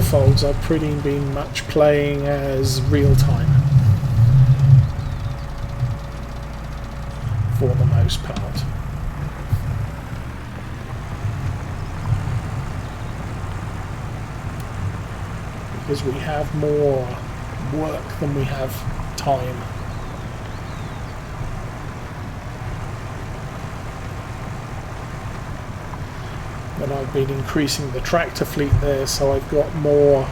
folds I've pretty been much playing as real time for the most part. Because we have more work than we have time. And I've been increasing the tractor fleet there, so I've got more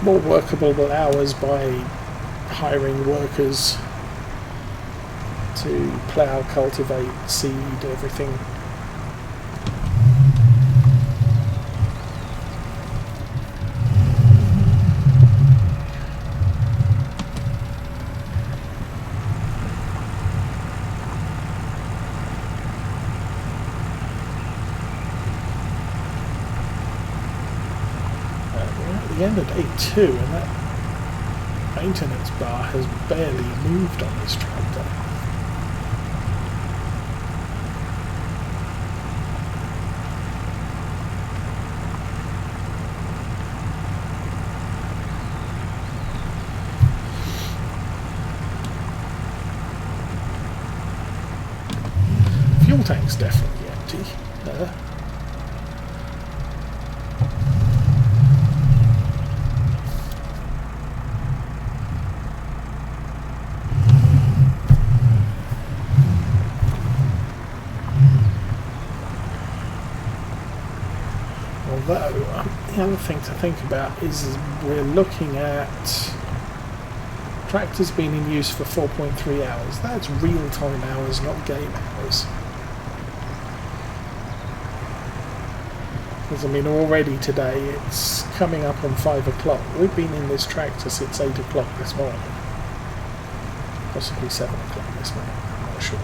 workable hours by hiring workers to plough, cultivate, seed, everything. End of day 2 and that maintenance bar has barely moved on this tractor. Fuel tank's definitely empty. Although, the other thing to think about is we're looking at tractors being in use for 4.3 hours. That's real-time hours, not game hours. Because, I mean, already today it's coming up on 5 o'clock. We've been in this tractor since 8 o'clock this morning. Possibly 7 o'clock this morning, I'm not sure.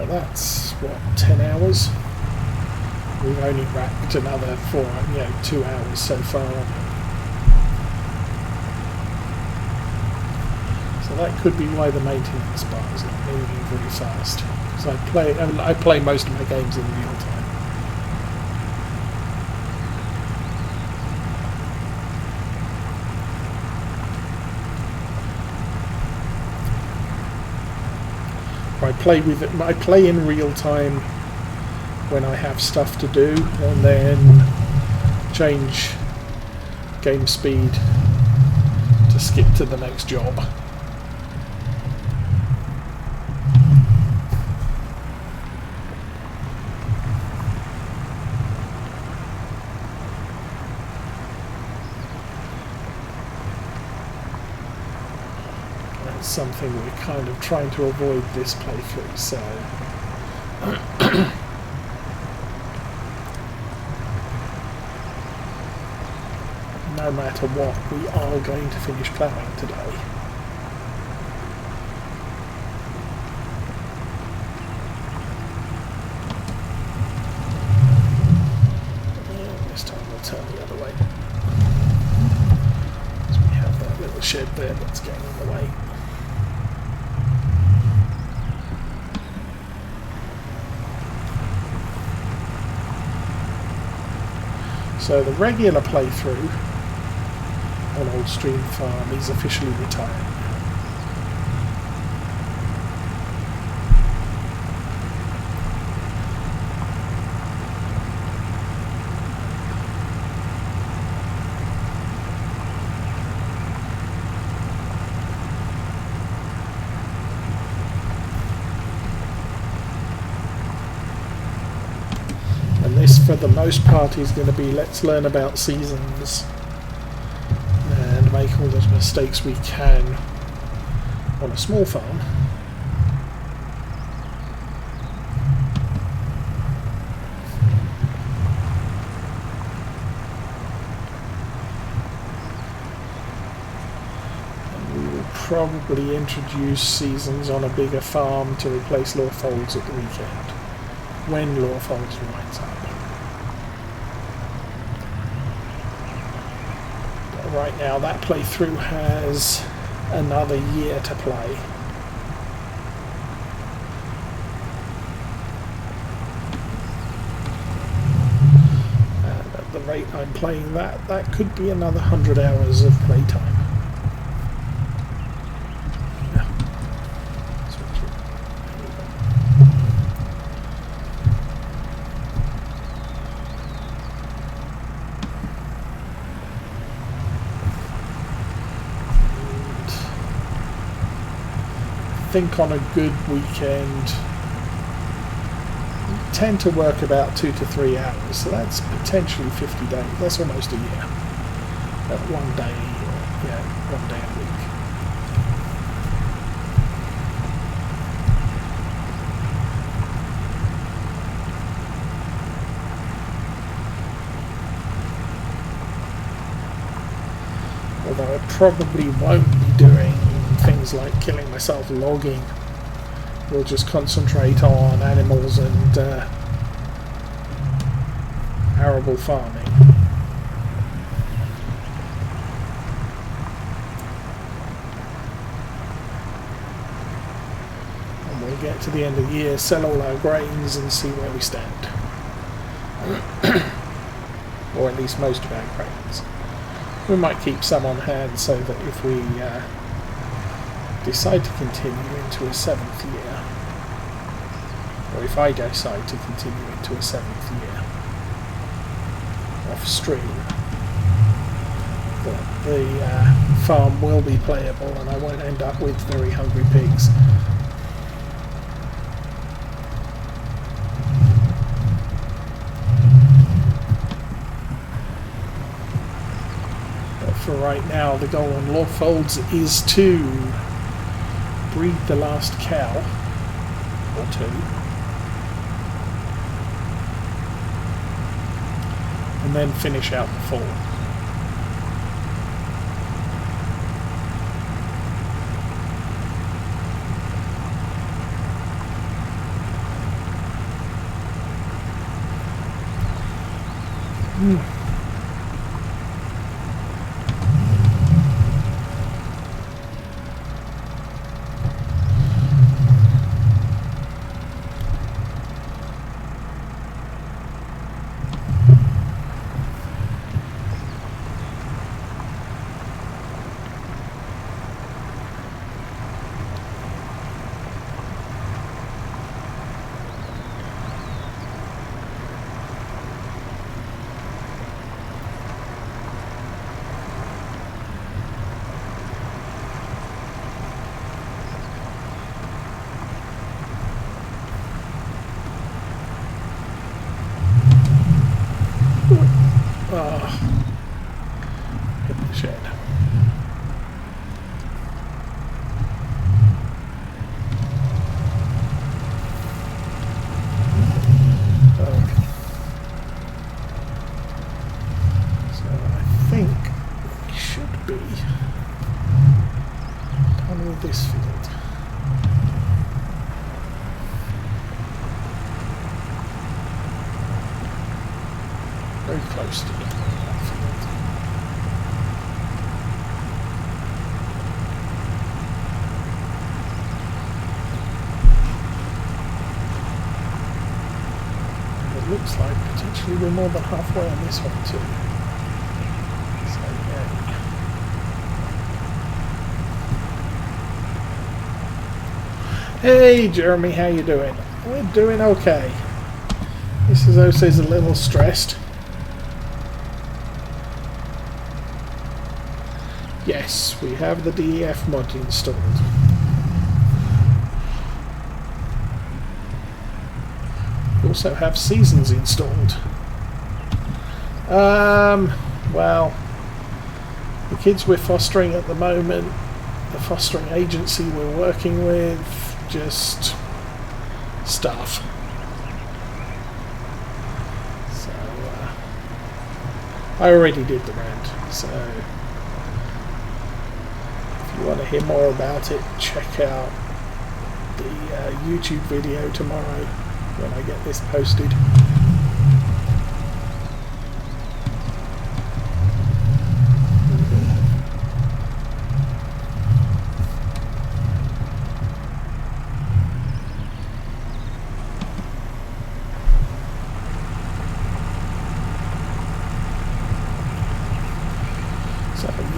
That's what, 10 hours? We've only racked another 2 hours so far. So that could be why the maintenance bar is not moving very fast. Because I play most of my games in real time. I play in real time when I have stuff to do, and then change game speed to skip to the next job. Something we're kind of trying to avoid this playthrough, so no matter what, we are going to finish ploughing today. And this time we'll turn the other way. So we have that little shed there that's getting in the way. So the regular playthrough on Old Stream Farm is officially retired. For the most part is going to be let's learn about seasons and make all those mistakes we can on a small farm. And we will probably introduce seasons on a bigger farm to replace law folds at the weekend when law folds winds up. right now that playthrough has another year to play. And at the rate I'm playing that could be another 100 hours of playtime. I think on a good weekend you tend to work about 2 to 3 hours, so that's potentially 50 days. That's almost a year. One day, yeah, 1 day a week. Although I probably won't be doing things like killing myself logging. We'll just concentrate on animals and arable farming. And we'll get to the end of the year, sell all our grains and see where we stand. Or at least most of our grains. We might keep some on hand so that if we decide to continue into a 7th year, or if I decide to continue into a 7th year off stream, that the farm will be playable and I won't end up with very hungry pigs. But for right now, the goal on Lawfolds is to breed the last cow or 2 and then finish out the fall. Hit the shed. Okay. So I think we should be done with this field. Very close to that field. And it looks like potentially we're more than halfway on this one too. So yeah. Hey Jeremy, how you doing? We're doing okay. Mrs. Ose's a little stressed. Yes, we have the DEF mod installed. We also have seasons installed. Well, the kids we're fostering at the moment, the fostering agency we're working with, just stuff. So, I already did the rant, so if you want to hear more about it, check out the YouTube video tomorrow when I get this posted.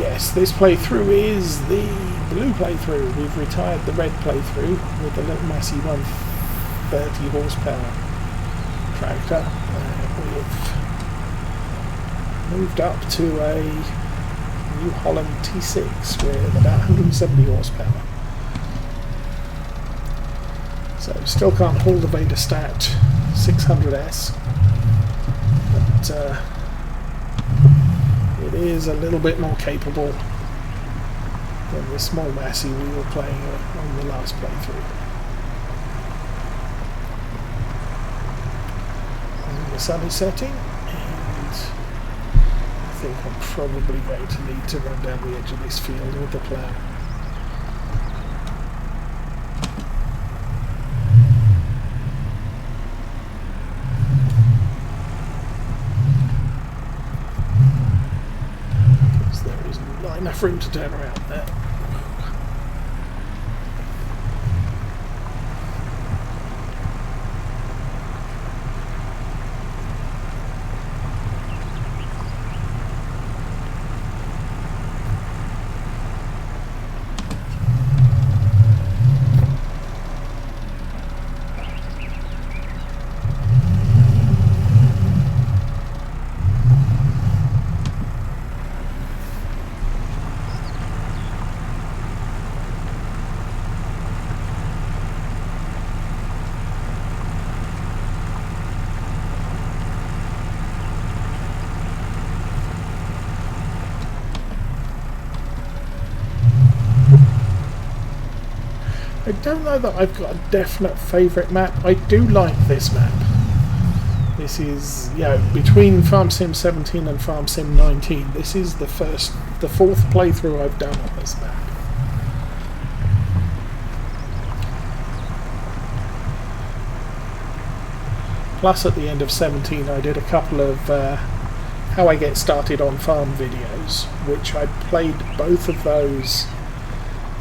yes, this playthrough is the blue playthrough. We've retired the red playthrough with the little Massey 130 horsepower tractor. We've moved up to a New Holland T6 with about 170 horsepower. So still can't haul the Vaderstat 600S, but it is a little bit more capable than the small Massey we were playing on the last playthrough. And the sun is setting, and I think I'm probably going to need to run down the edge of this field with the plow. Enough room to turn around there. I don't know that I've got a definite favourite map. I do like this map. This is, you know, between Farm Sim 17 and Farm Sim 19, this is the fourth playthrough I've done on this map. Plus at the end of 17 I did a couple of how I get started on farm videos, which I played both of those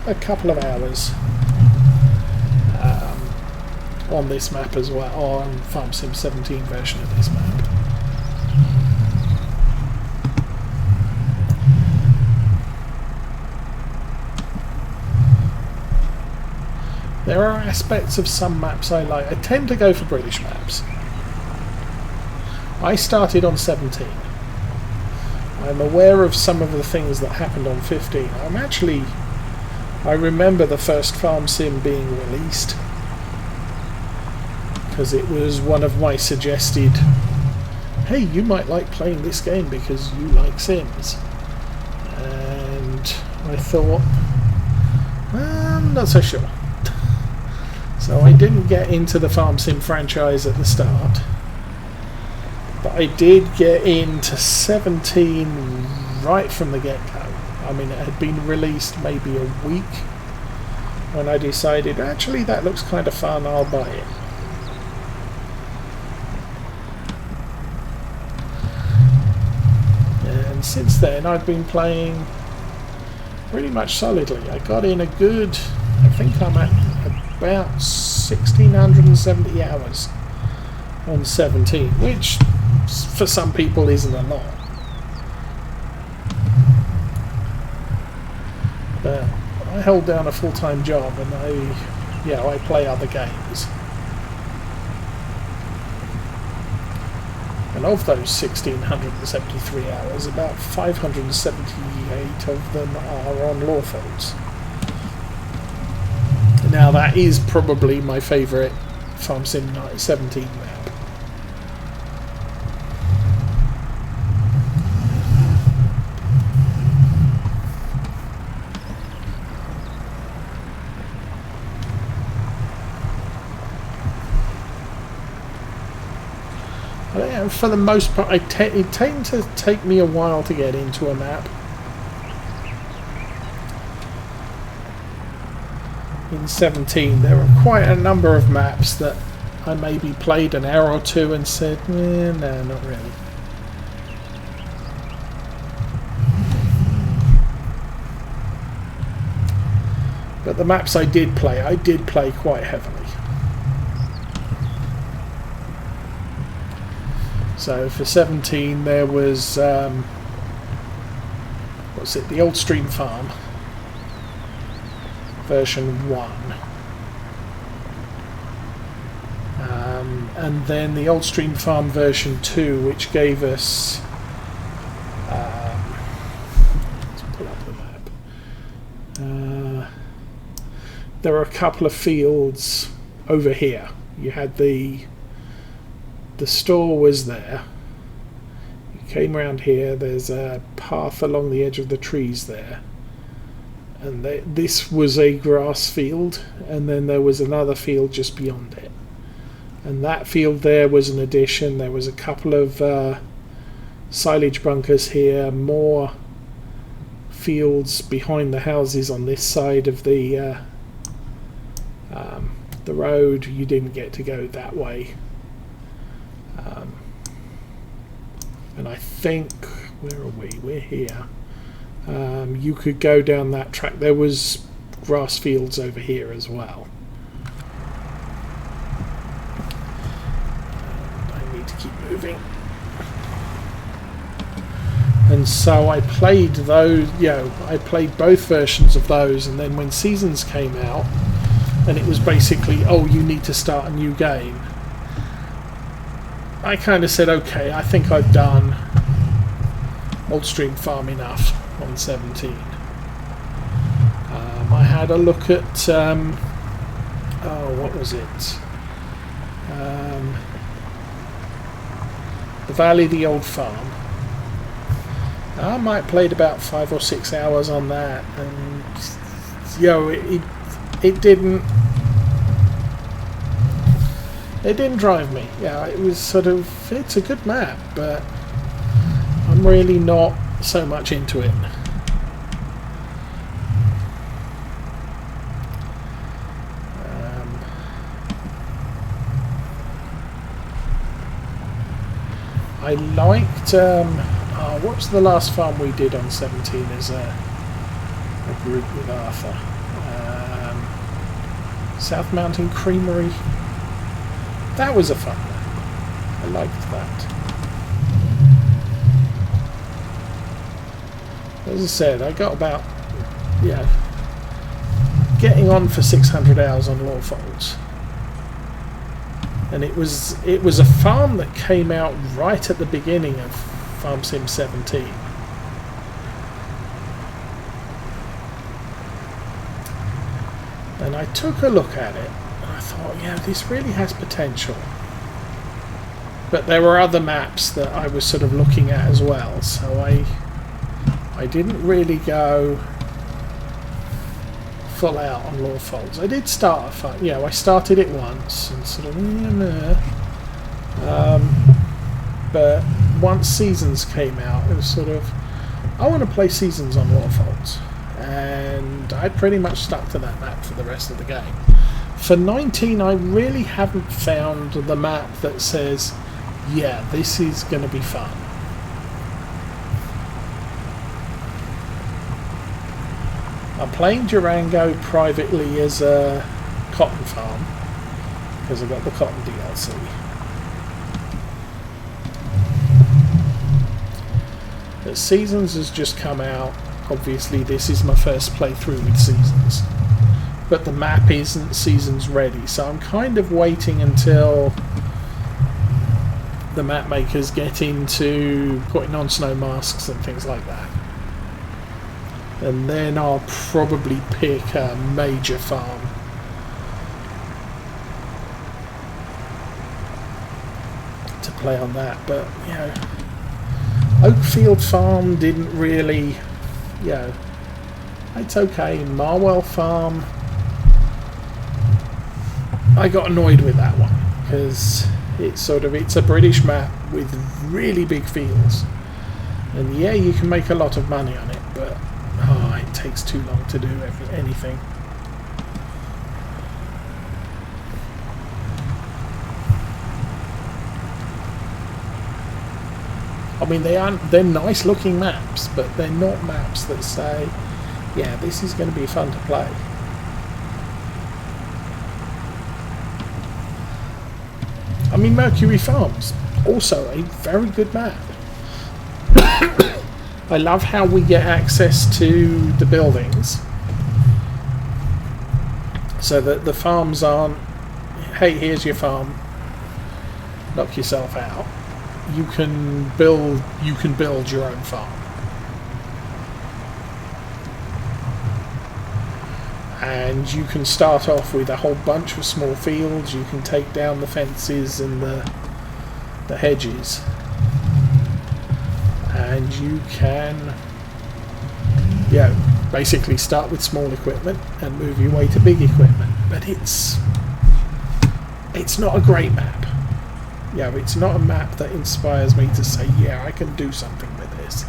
a couple of hours on this map as well, on Farm Sim 17 version of this map. There are aspects of some maps I like. I tend to go for British maps. I started on 17. I'm aware of some of the things that happened on 15. I remember the first Farm Sim being released, because it was one of my suggested, hey, you might like playing this game because you like Sims. And I thought, I'm not so sure. So I didn't get into the Farm Sim franchise at the start, but I did get into 17 right from the get-go. I mean, it had been released maybe a week when I decided, actually that looks kind of fun, I'll buy it. And since then I've been playing pretty much solidly. I got in a good, I think I'm at about 1,670 hours on 17, which for some people isn't a lot. But I hold down a full-time job and I play other games. And of those 1,673 hours, about 578 of them are on Lawfields. Now that is probably my favourite Farm Sim 17 map. For the most part, it tends to take me a while to get into a map. In 17, there are quite a number of maps that I maybe played an hour or two and said, no, not really. But the maps I did play quite heavily. So for 17 there was, what was it? The Old Stream Farm version 1. And then the Old Stream Farm version 2, which gave us... let's pull up the map. There were a couple of fields over here. You had the store was there. You came around here. There's a path along the edge of the trees there. And this was a grass field, and then there was another field just beyond it. And that field there was an addition. There was a couple of silage bunkers here, more fields behind the houses on this side of the road. You didn't get to go that way. And I think, where are we? We're here. You could go down that track. There was grass fields over here as well. To keep moving, and so I played those. I played both versions of those, and then when Seasons came out, and it was basically, oh, you need to start a new game, I kind of said, okay, I think I've done Old Stream Farm enough on 17. I had a look at what was it? The Valley of the Old Farm. I might have played about 5 or 6 hours on that, and it didn't drive me. Yeah, it was sort of, it's a good map, but I'm really not so much into it. I liked, what was the last farm we did on 17 as a group with Arthur? South Mountain Creamery. That was a fun one. I liked that. As I said, I got about, getting on for 600 hours on Lawfolds. And it was a farm that came out right at the beginning of Farm Sim 17. And I took a look at it and I thought, yeah, this really has potential. But there were other maps that I was sort of looking at as well, so I didn't really go full out on Lawfolds. I did start a farm, I started it once and sort of but once Seasons came out, it was sort of, I want to play Seasons on Lawfolds, and I pretty much stuck to that map for the rest of the game. For 19, I really haven't found the map that says, yeah, this is going to be fun. I'm playing Durango privately as a cotton farm because I got the cotton DLC. But Seasons has just come out. Obviously this is my first playthrough with Seasons, but the map isn't Seasons ready, so I'm kind of waiting until the map makers get into putting on snow masks and things like that. And then I'll probably pick a major farm. To play on that, but Oakfield Farm didn't really, it's okay. Marwell Farm, I got annoyed with that one because it's a British map with really big fields, and you can make a lot of money on it, but it takes too long to do anything. I mean, they're nice looking maps, but they're not maps that say, yeah, this is going to be fun to play. I mean, Mercury Farms, also a very good map. I love how we get access to the buildings, so that the farms aren't, hey, here's your farm, knock yourself out. You can build your own farm. And you can start off with a whole bunch of small fields. You can take down the fences and the hedges, and you can, basically start with small equipment and move your way to big equipment. But it's not a great map. It's not a map that inspires me to say, yeah, I can do something with this.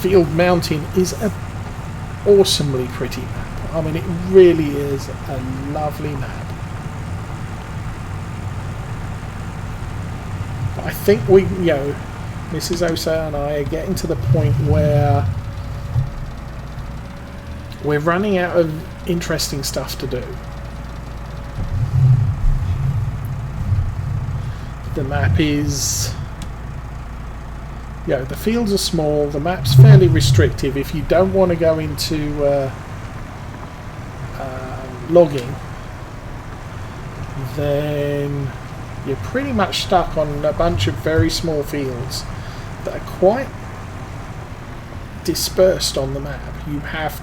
Field Mountain is an awesomely pretty map. I mean, it really is a lovely map. But I think we, Mrs. Osa and I are getting to the point where we're running out of interesting stuff to do. The map is... the fields are small, the map's fairly restrictive. If you don't want to go into logging, then you're pretty much stuck on a bunch of very small fields that are quite dispersed on the map. You have,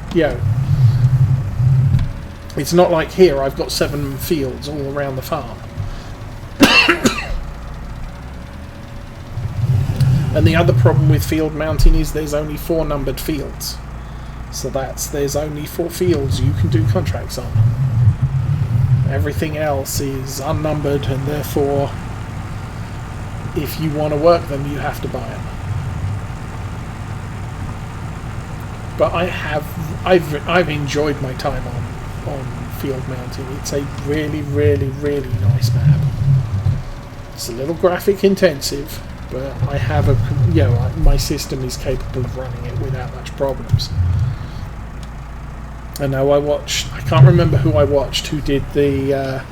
it's not like here, I've got 7 fields all around the farm. And the other problem with Field Mountain is there's only 4 numbered fields. So there's only 4 fields you can do contracts on. Everything else is unnumbered, and therefore, if you want to work them, you have to buy them. But I've enjoyed my time on Field Mountain. It's a really, really, really nice map. It's a little graphic intensive, but I have my system is capable of running it without much problems. I know I can't remember who I watched who did the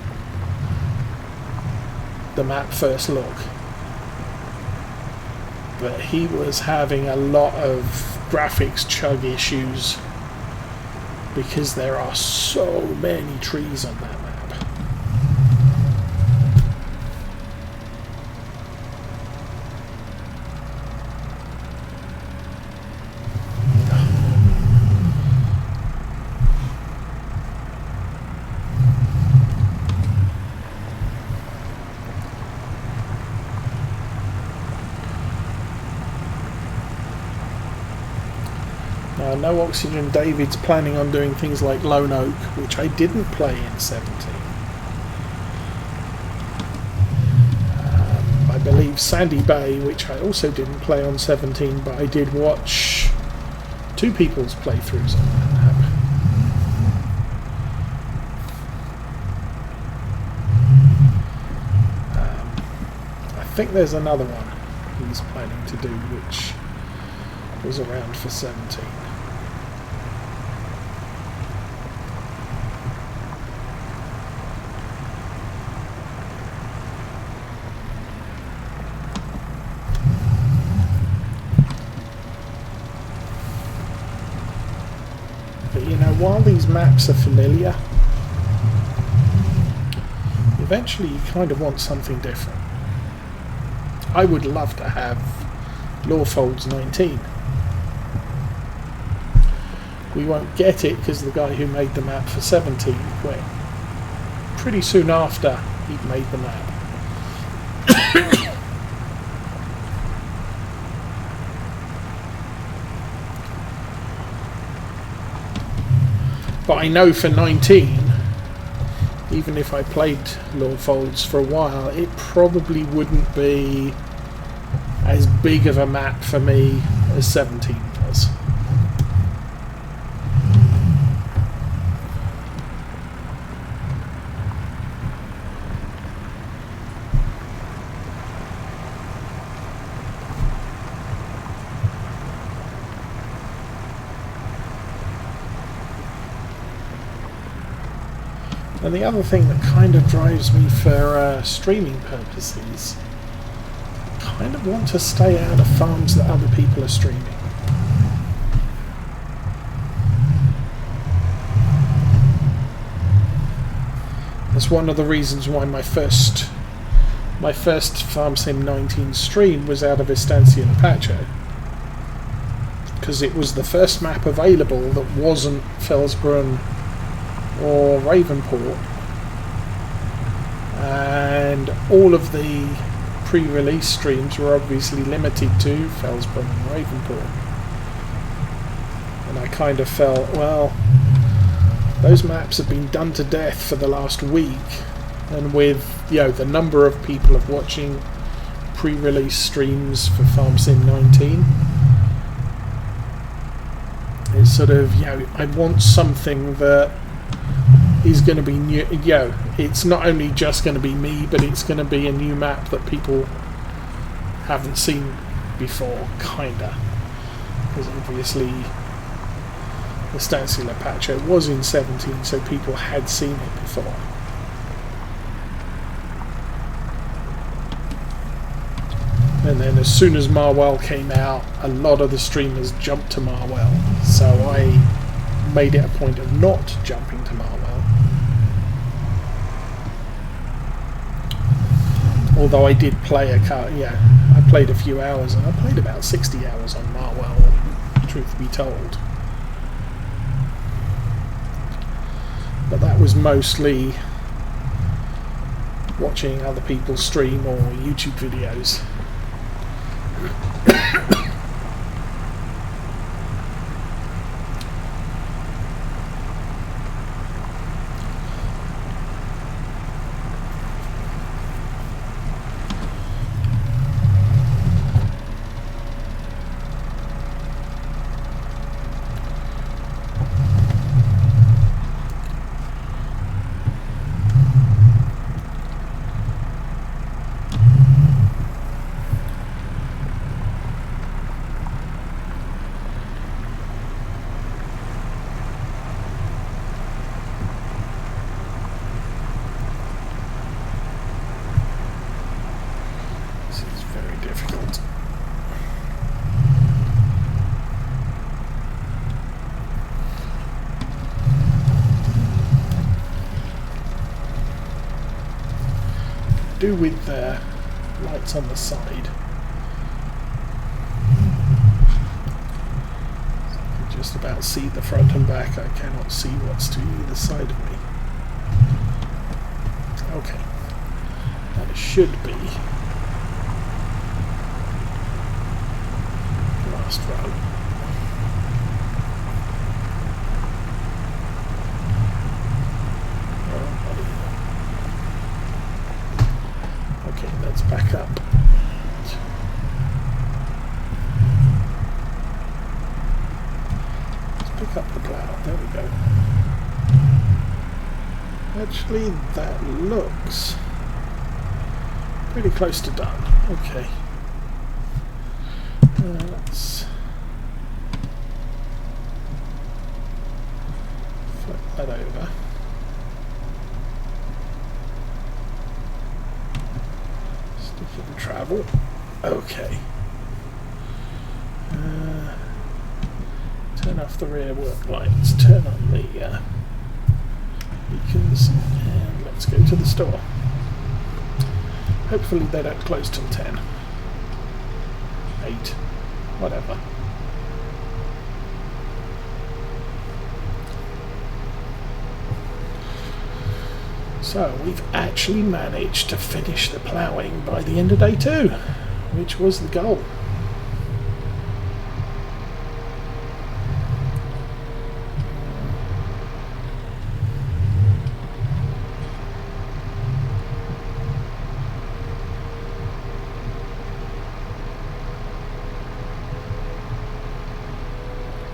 map first look, but he was having a lot of graphics chug issues because there are so many trees on that map. No Oxygen David's planning on doing things like Lone Oak, which I didn't play in 17. I believe Sandy Bay, which I also didn't play on 17, but I did watch 2 people's playthroughs on that map. I think there's another one he's planning to do, which was around for 17. While these maps are familiar, eventually you kind of want something different. I would love to have Lawfolds 19. We won't get it because the guy who made the map for 17 quit pretty soon after he'd made the map. But I know for 19, even if I played Lawfolds for a while, it probably wouldn't be as big of a map for me as 17 was. And the other thing that kind of drives me for streaming purposes, I kind of want to stay out of farms that other people are streaming. That's one of the reasons why my first FS19 stream was out of Estancia and Apache, because it was the first map available that wasn't Felsbrunn or Ravenport, and all of the pre-release streams were obviously limited to Felsbrunn and Ravenport, and I kind of felt, well, those maps have been done to death for the last week, and with the number of people of watching pre-release streams for FarmSim 19, it's sort of, I want something that is going to be new. It's not only just going to be me, but it's going to be a new map that people haven't seen before, kinda, because obviously the Estancia and Apache was in 17, so people had seen it before. And then as soon as Marwell came out, a lot of the streamers jumped to Marwell, so I made it a point of not jumping to Marwell. Although I did play I played a few hours, and I played about 60 hours on Marwell, truth be told. But that was mostly watching other people stream or YouTube videos. With the lights on the side, so I can just about see the front and back. I cannot see what's to either side of me. Okay, that should be the last row. Let's back up. Let's pick up the plow. There we go. Actually, that looks pretty close to done. Okay. Let's flip that over. Travel. Okay. Turn off the rear work lights, turn on the beacons, and let's go to the store. Hopefully they don't close till 10. 8. Whatever. So we've actually managed to finish the ploughing by the end of day 2, which was the goal.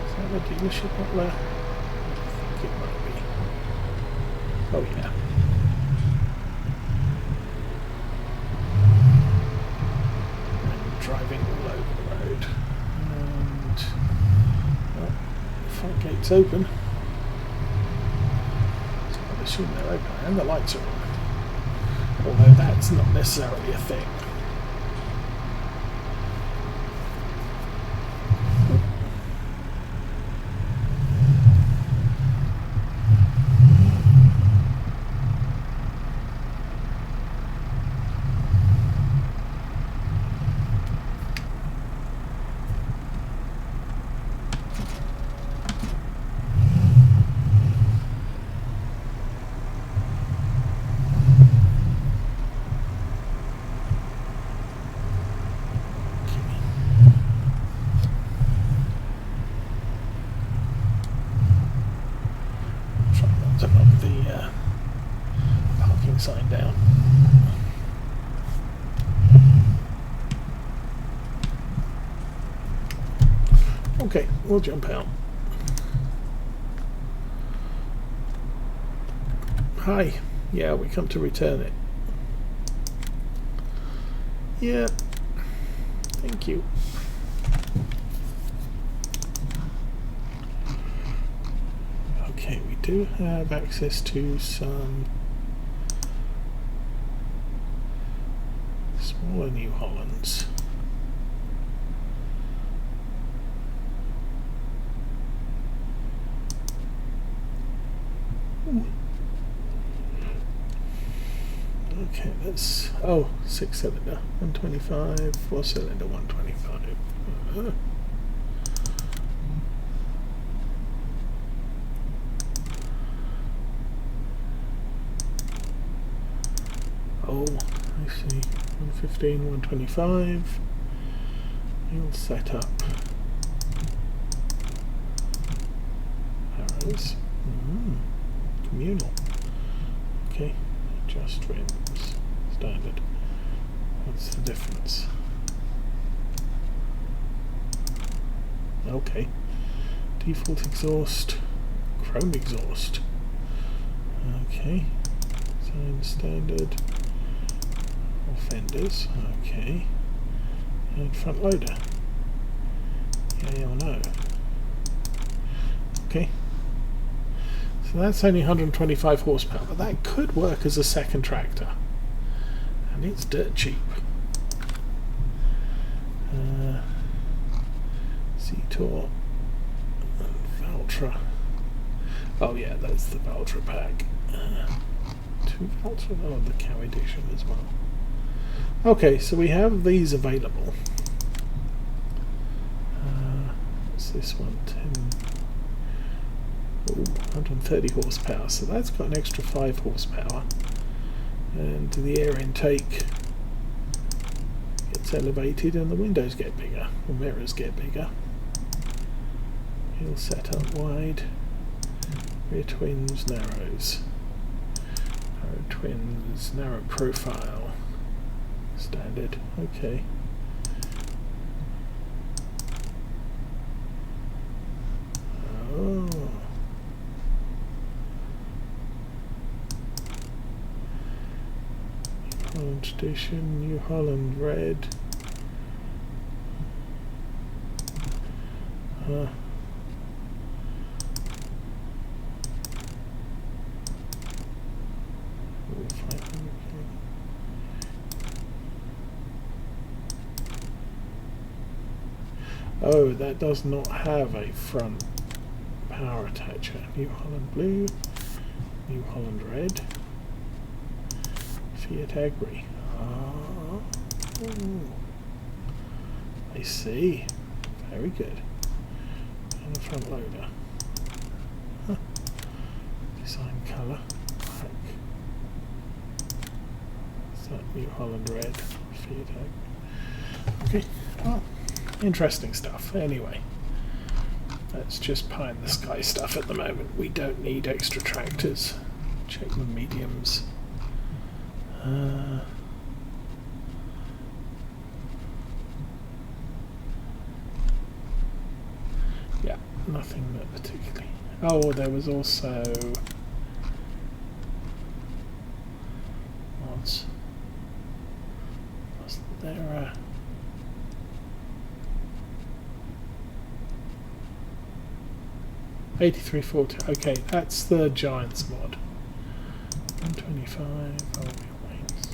Is that the dealership up there? I think it might be. Oh yeah. Driving all over the road, and front gate's open, so the assume they're open, and the lights are on. Although that's not necessarily a thing. Sign down. Okay, we'll jump out. Hi. Yeah, we come to return it. Yeah. Thank you. Okay, we do have access to some smaller New Hollands. Okay, that's 6-cylinder 125, 4-cylinder 125. Oh, I see. 115, 125. You'll set up arrows. Communal. Okay, adjust rims. Standard. What's the difference? Okay. Default exhaust, chrome exhaust. Okay. Design standard. Fenders, okay, and front loader, yeah or no, okay, so that's only 125 horsepower, but that could work as a second tractor, and it's dirt cheap. Zetor and Valtra, oh yeah, that's the Valtra pack, 2 Valtra, oh the cow edition as well. Okay, so we have these available. What's this one? 130 horsepower. So that's got an extra 5 horsepower. And the air intake gets elevated and the windows get bigger. The mirrors get bigger. Wheel setup wide. Rear twins, narrows. Narrow twins, narrow profile. Standard, okay. Oh. New Holland Edition, New Holland Red. Oh, that does not have a front power attacher. New Holland Blue, New Holland Red, Fiat Agri. Oh, I see. Very good. And a front loader. Huh. Design colour. Black. Is that New Holland Red? Fiat Agri. Okay. Well, interesting stuff. Anyway, that's just pie in the sky stuff at the moment. We don't need extra tractors. Check the mediums. Yeah, nothing that particularly. Oh, there was also was there 8340. Okay, that's the Giants mod. 125 wings.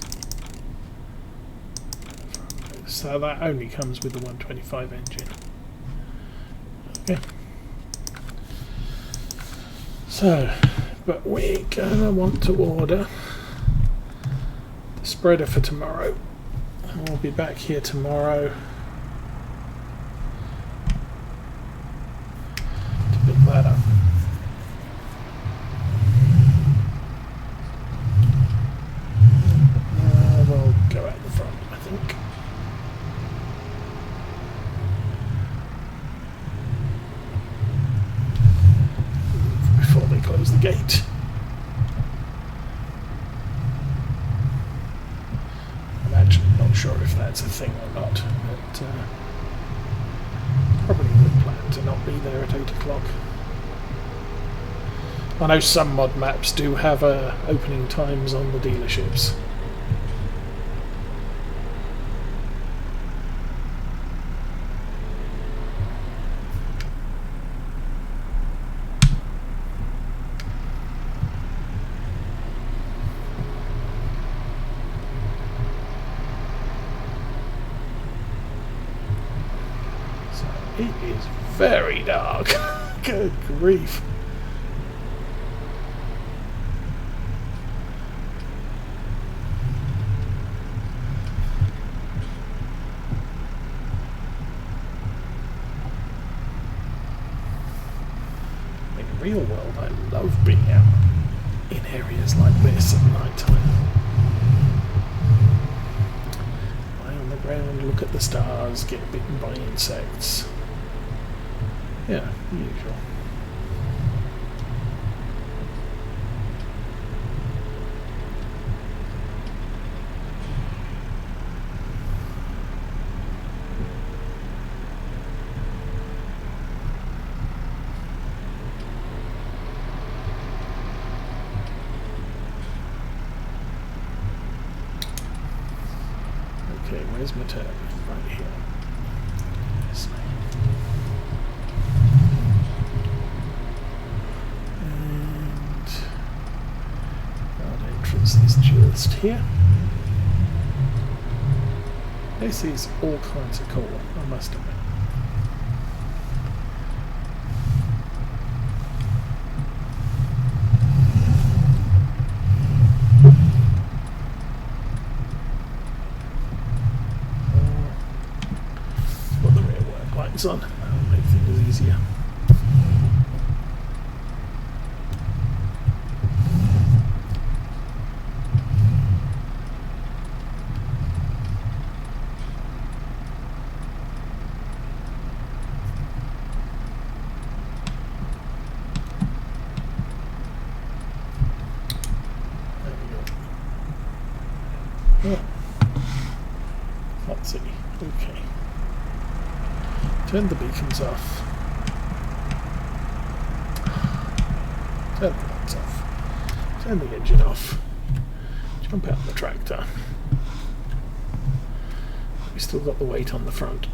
So that only comes with the 125 engine. Okay. So, but we're gonna want to order the spreader for tomorrow. And we'll be back here tomorrow to pick that up. We'll go out the front, I think. Before they close the gate. I'm actually not sure if that's a thing or not, but probably would plan to not be there at 8 o'clock. I know some mod maps do have opening times on the dealerships. It is very dark. Good grief. In real world, I love being out in areas like this at night time. Lie on the ground, look at the stars, get bitten by insects. Yeah, the usual. Okay, where's my turn? Right here. This way. Is just here. This is all kinds of cool, I must admit. Put the rear work lights on, that'll make things easier. Let's see. Okay. Turn the beacons off. Turn the lights off. Turn the engine off. Jump out the tractor. We still got the weight on the front.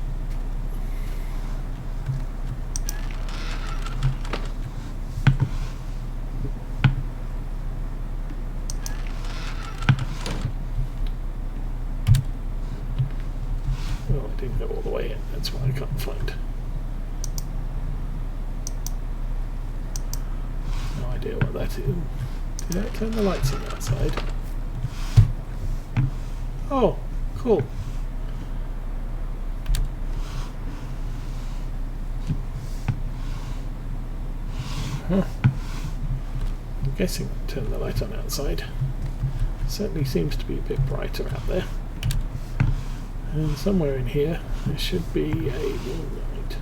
Well, I didn't go all the way in, that's why I can't find. No idea what that is. Did I turn the lights on outside? Oh, cool. Huh. I'm guessing I turn the light on outside. Certainly seems to be a bit brighter out there. And somewhere in here there should be a warning light.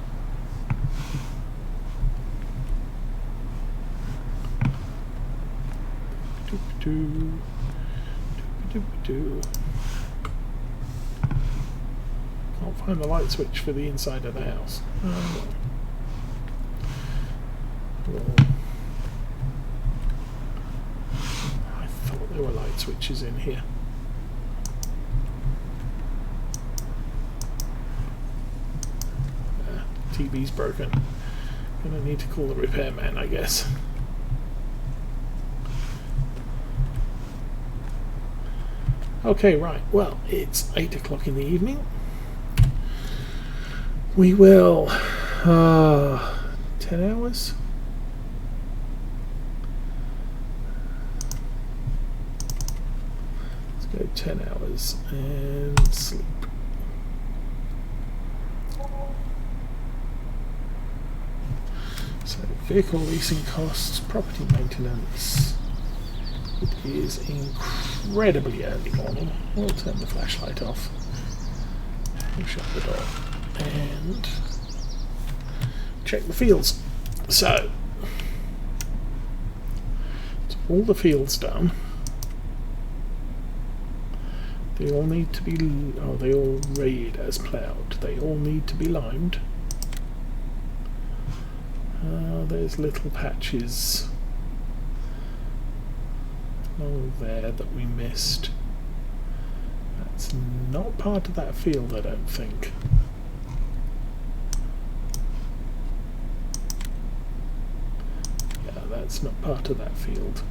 Doop-doo. Doop-doo. Can't find the light switch for the inside of the house. Oh. Well, I thought there were light switches in here. TV's broken. Gonna need to call the repairman, I guess. Okay, right, well, it's 8 o'clock in the evening. We will 10 hours. Let's go 10 hours and sleep. So vehicle leasing costs, property maintenance. It is incredibly early morning. We'll turn the flashlight off. We'll shut the door and check the fields. So all the fields done. They all need to be, oh, they all read as ploughed. They all need to be limed. There's little patches along there that we missed. That's not part of that field, I don't think. Yeah, that's not part of that field.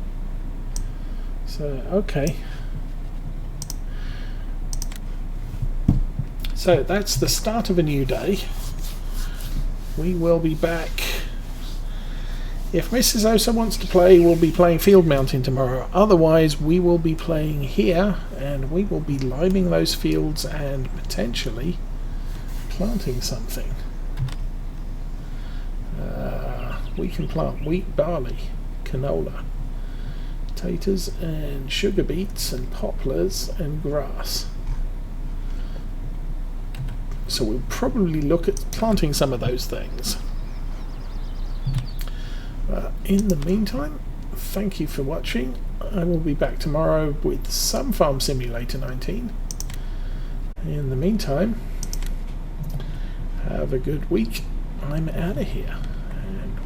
So, okay. So that's the start of a new day. We will be back. If Mrs. Osa wants to play, we'll be playing field mounting tomorrow. Otherwise, we will be playing here, and we will be liming those fields and potentially planting something. We can plant wheat, barley, canola, potatoes, and sugar beets, and poplars, and grass. So we'll probably look at planting some of those things. In the meantime, thank you for watching. I will be back tomorrow with some Farm Simulator 19. In the meantime, have a good week. I'm out of here. And